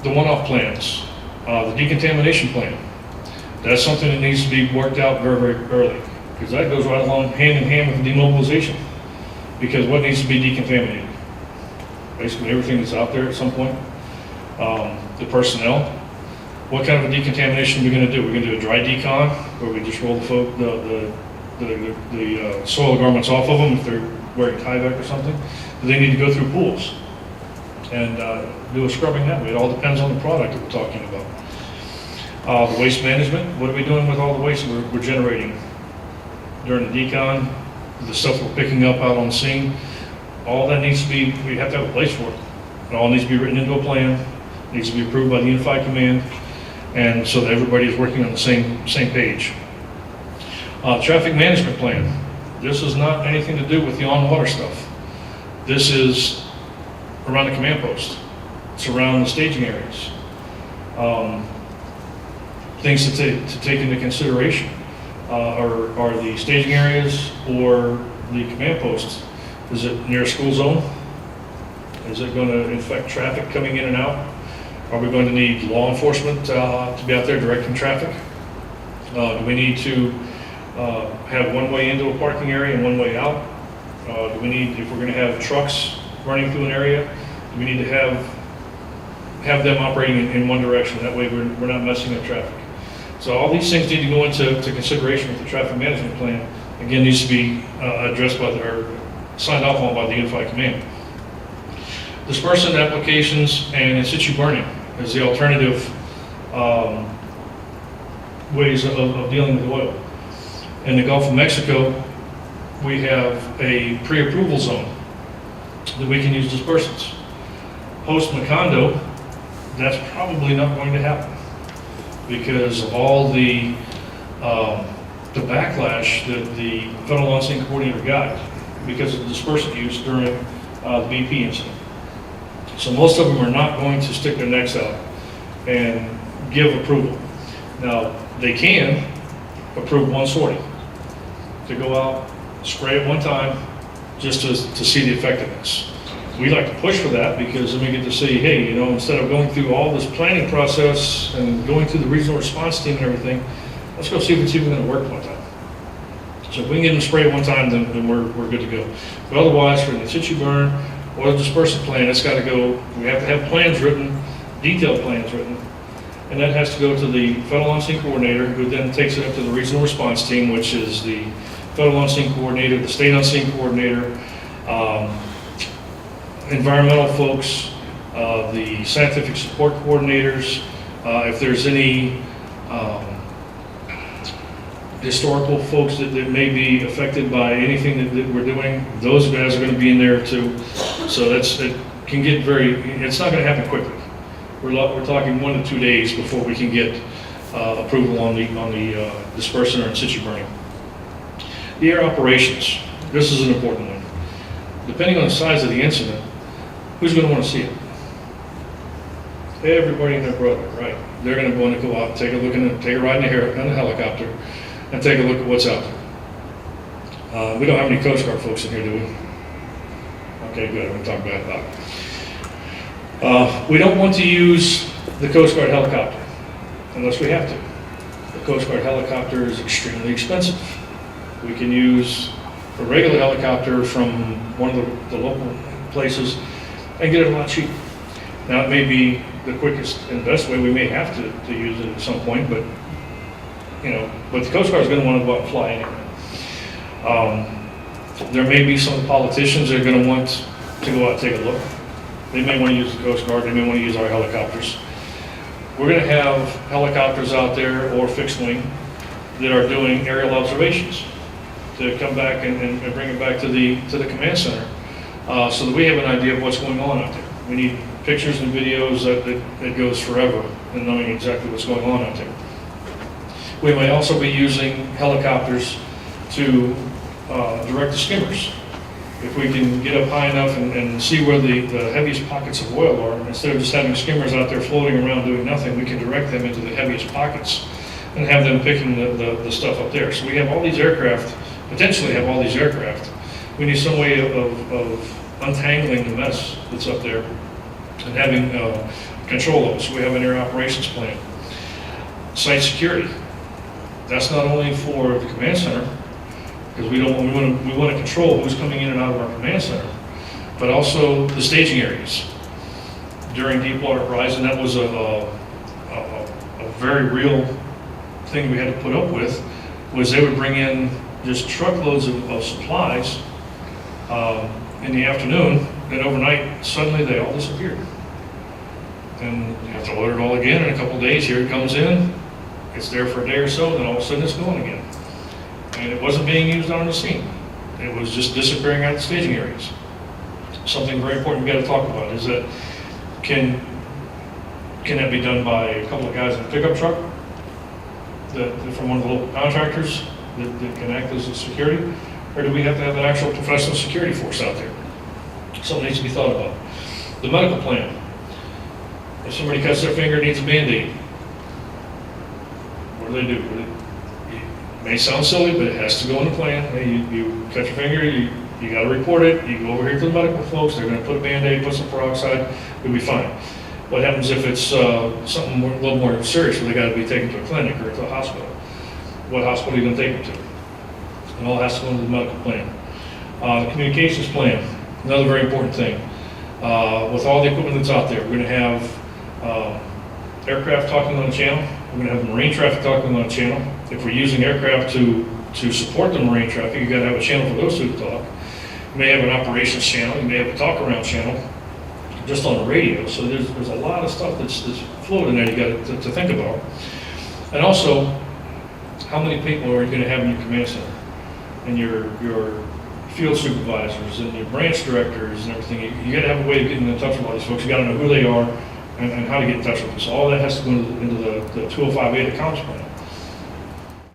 The one-off plans, the decontamination plan. That's something that needs to be worked out very, very early, because that goes right along hand in hand with demobilization. Because what needs to be decontaminated? Basically everything that's out there at some point. The personnel. What kind of a decontamination are we going to do? We're going to do a dry decon, where we just roll the soil garments off of them if they're wearing Tyvek or something. Do they need to go through pools and do a scrubbing that way? It all depends on the product that we're talking about. The waste management. What are we doing with all the waste that we're generating during the decon? The stuff we're picking up out on the scene. All that needs to be, we have to have a place for it. It all needs to be written into a plan. It needs to be approved by the unified command, and so that everybody is working on the same page. Traffic management plan. This is not anything to do with the on-water stuff. This is around the command post. It's around the staging areas. Things to take into consideration are the staging areas or the command posts. Is it near a school zone? Is it going to affect traffic coming in and out? Are we going to need law enforcement to be out there directing traffic? Do we need to have one way into a parking area and one way out? Do we need, if we're going to have trucks running through an area, do we need to have them operating in one direction? That way we're not messing up traffic. So all these things need to go into consideration with the traffic management plan. Again, needs to be addressed by or signed off on by the unified command. Dispersant applications and in situ burning is the alternative ways of dealing with oil. In the Gulf of Mexico, we have a pre-approval zone that we can use dispersants. Post-Macondo, that's probably not going to happen because of all the backlash that the Federal On-Scene Coordinator got because of the dispersant use during the BP incident. So most of them are not going to stick their necks out and give approval. Now, they can approve one sortie to go out, spray it one time, just to see the effectiveness. We like to push for that because then we get to see, hey, instead of going through all this planning process and going through the regional response team and everything, let's go see if it's even going to work one time. So if we can get them sprayed one time, then we're good to go. But otherwise, for the in-situ burn or the dispersant plan, it's got to go. We have to have plans written, detailed plans written, and that has to go to the Federal On-Scene Coordinator, who then takes it up to the regional response team, which is the Federal On-Scene Coordinator, the State On-Scene Coordinator, environmental folks, the scientific support coordinators. If there's any historical folks that may be affected by anything that we're doing, those guys are going to be in there too. So it can get it's not going to happen quickly. We're talking 1 to 2 days before we can get approval on the dispersant or in-situ burning. The air operations. This is an important one. Depending on the size of the incident, who's going to want to see it? Everybody and their brother, right? They're going to want to go out and take a look take a ride in a helicopter and take a look at what's out there. We don't have any Coast Guard folks in here, do we? Okay, good. I'm going to talk about that. We don't want to use the Coast Guard helicopter unless we have to. The Coast Guard helicopter is extremely expensive. We can use a regular helicopter from one of the local places and get it a lot cheaper. Now, it may be the quickest and best way. We may have to use it at some point, but the Coast Guard is going to want to go out and fly anyway. There may be some politicians that are going to want to go out and take a look. They may want to use the Coast Guard. They may want to use our helicopters. We're going to have helicopters out there or fixed wing that are doing aerial observations to come back and bring it back to the command center so that we have an idea of what's going on out there. We need pictures and videos that goes forever in knowing exactly what's going on out there. We may also be using helicopters to direct the skimmers. If we can get up high enough and see where the heaviest pockets of oil are, instead of just having skimmers out there floating around doing nothing, we can direct them into the heaviest pockets and have them picking the stuff up there. So we have all these aircraft, potentially have all these aircraft. We need some way of untangling the mess that's up there and having control of it. So we have an area operations plan. Site security. That's not only for the command center, because we want to control who's coming in and out of our command center, but also the staging areas. During Deepwater Horizon, that was a very real thing we had to put up with, was they would bring in just truckloads of supplies in the afternoon, then overnight, suddenly they all disappeared. And you have to load it all again in a couple of days. Here it comes in, it's there for a day or so, then all of a sudden it's gone again. And it wasn't being used on the scene. It was just disappearing out of the staging areas. Something very important we got to talk about is that can that be done by a couple of guys in a pickup truck from one of the local contractors that can act as a security? Or do we have to have an actual professional security force out there? Something needs to be thought about. The medical plan. If somebody cuts their finger and needs a Band-Aid, what do? It may sound silly, but it has to go in the plan. Hey, you cut your finger, you got to report it. You go over here to the medical folks. They're going to put a Band-Aid, put some peroxide. You'll be fine. What happens if it's something a little more serious, where they got to be taken to a clinic or to a hospital? What hospital are you going to take them to? And all has to go into the medical plan. The communications plan, another very important thing. With all the equipment that's out there, we're going to have aircraft talking on the channel. We're going to have marine traffic talking on the channel. If we're using aircraft to support the marine traffic, you've got to have a channel for those two to talk. You may have an operations channel. You may have a talk-around channel just on the radio. So there's a lot of stuff that's floating there you got to think about. And also, how many people are you going to have in your command center? And your field supervisors and your branch directors and everything. You got to have a way of getting in touch with all these folks. You got to know who they are and how to get in touch with them. So all that has to go into the 205A, the comms plan.